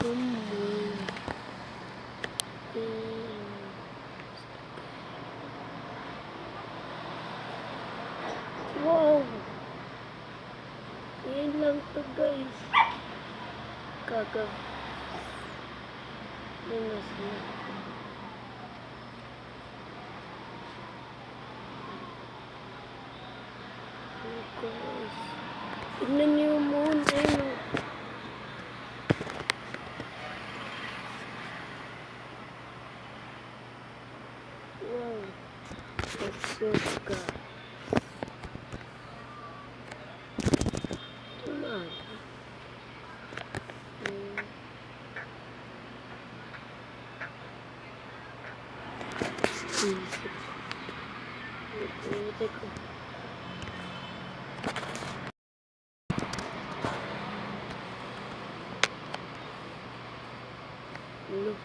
Moon. Wow! Yan lang to guys. Kagab. Linas na. Oh guys. Tignan niyo yung moon. Ayun. Wow. That's so good. Teka. Look.